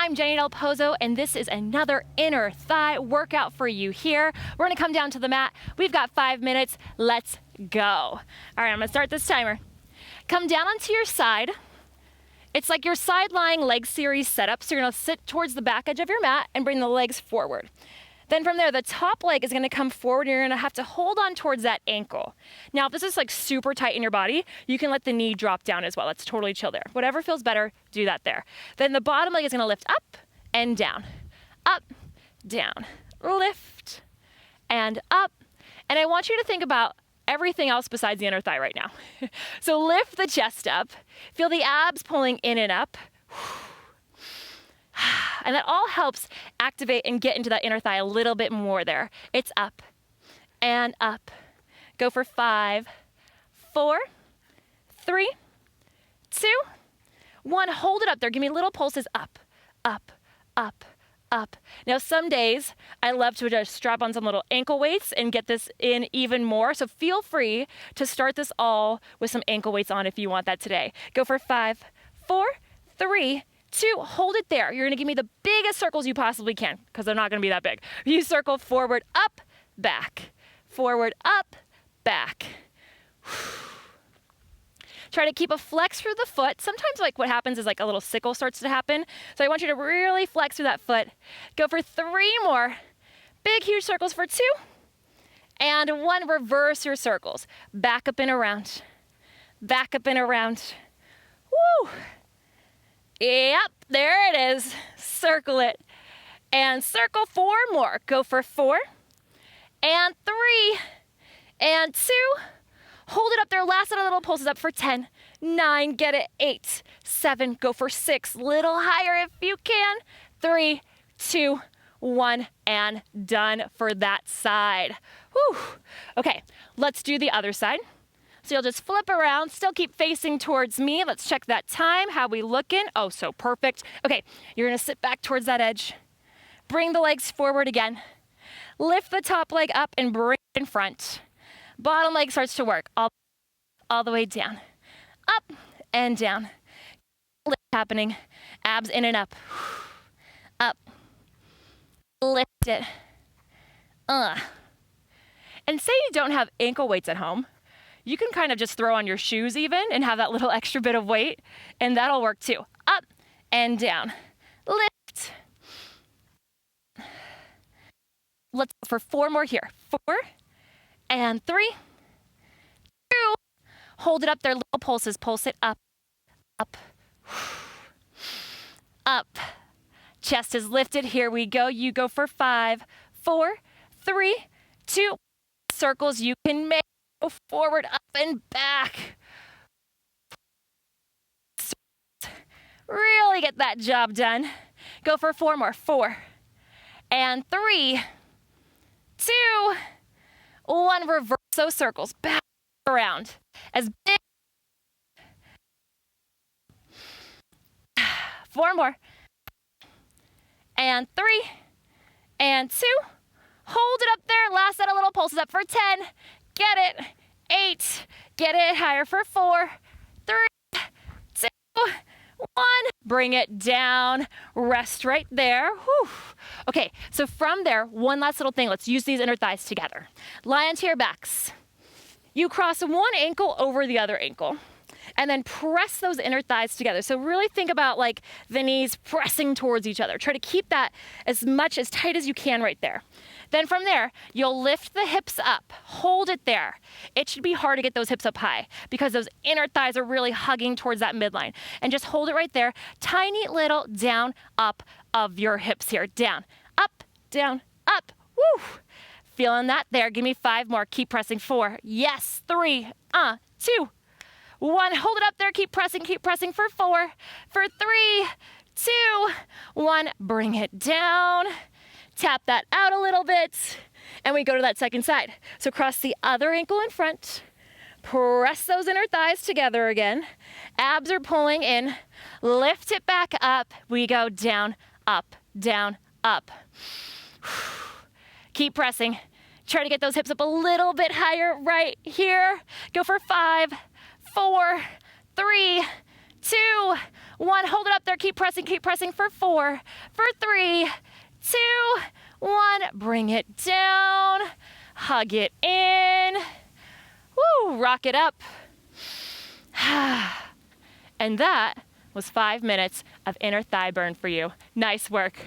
I'm Jeni DelPozo, and this is another inner thigh workout for you here. We're gonna come down to the mat. We've got 5 minutes. Let's go. All right, I'm gonna start this timer. Come down onto your side. It's like your side lying leg series setup. So you're gonna sit towards the back edge of your mat and bring the legs forward. Then from there, the top leg is gonna come forward and you're gonna have to hold on towards that ankle. Now, if this is like super tight in your body, you can let the knee drop down as well. That's totally chill there. Whatever feels better, do that there. Then the bottom leg is gonna lift up and down, lift and up. And I want you to think about everything else besides the inner thigh right now. So lift the chest up, feel the abs pulling in and up. And that all helps activate and get into that inner thigh a little bit more there. It's up and up. Go for 5, 4, 3, 2, 1. Hold it up there. Give me little pulses up, up, up, up. Now some days I love to just strap on some little ankle weights and get this in even more. So feel free to start this all with some ankle weights on if you want that today. Go for 5, 4, 3, 2, hold it there. You're gonna give me the biggest circles you possibly can, because they're not gonna be that big. You circle forward, up, back. Forward, up, back. Try to keep a flex through the foot. Sometimes like what happens is like a little sickle starts to happen. So I want you to really flex through that foot. Go for 3 more. Big, huge circles for 2. And 1, reverse your circles. Back up and around. Back up and around. Woo! Yep, there it is. Circle it. And circle 4 more. Go for 4 and 3 and 2. Hold it up there. Last set of little pulses up for 10, 9, get it, 8, 7, go for 6. Little higher if you can. 3, 2, 1, and done for that side. Whew. Okay, let's do the other side. So you'll just flip around, still keep facing towards me. Let's check that time. How we looking? Oh, so perfect. Okay, you're gonna sit back towards that edge. Bring the legs forward again. Lift the top leg up and bring it in front. Bottom leg starts to work all the way down. Up and down. Lift happening. Abs in and up. Up. Lift it. And say you don't have ankle weights at home. You can kind of just throw on your shoes even and have that little extra bit of weight, and that'll work too. Up and down. Lift. Let's go for 4 more here. 4 and 3, 2. Hold it up there, little pulses. Pulse it up, up, up. Chest is lifted. Here we go. You go for 5, 4, 3, 2. Circles you can make. Go forward, up, and back. Really get that job done. Go for 4 more. 4 and 3, 2, 1. Reverse those circles. Back around. As big. 4 more. And 3 and 2. Hold it up there. Last set of little pulses up for 10. Get it. 8. Get it higher for 4, 3, 2, 1. Bring it down. Rest right there. Whew. Okay, so from there, one last little thing. Let's use these inner thighs together. Lie onto your backs. You cross one ankle over the other ankle. And then press those inner thighs together. So really think about like the knees pressing towards each other. Try to keep that as tight as you can right there. Then from there, you'll lift the hips up. Hold it there. It should be hard to get those hips up high because those inner thighs are really hugging towards that midline. And just hold it right there. Tiny little down, up of your hips here. Down, up, up. Woo! Feeling that there. Give me 5 more. Keep pressing. 4. Yes. 3. 2. 1. Hold it up there. Keep pressing for 4, for 3, 2, 1. Bring it down. Tap that out a little bit. And we go to that second side. So cross the other ankle in front. Press those inner thighs together again. Abs are pulling in. Lift it back up. We go down, up, down, up. Keep pressing. Try to get those hips up a little bit higher right here. Go for 5, 4, 3, 2, 1. Hold it up there. Keep pressing for 4, for 3, 2, 1. Bring it down. Hug it in. Woo, rock it up. And that was 5 minutes of inner thigh burn for you. Nice work.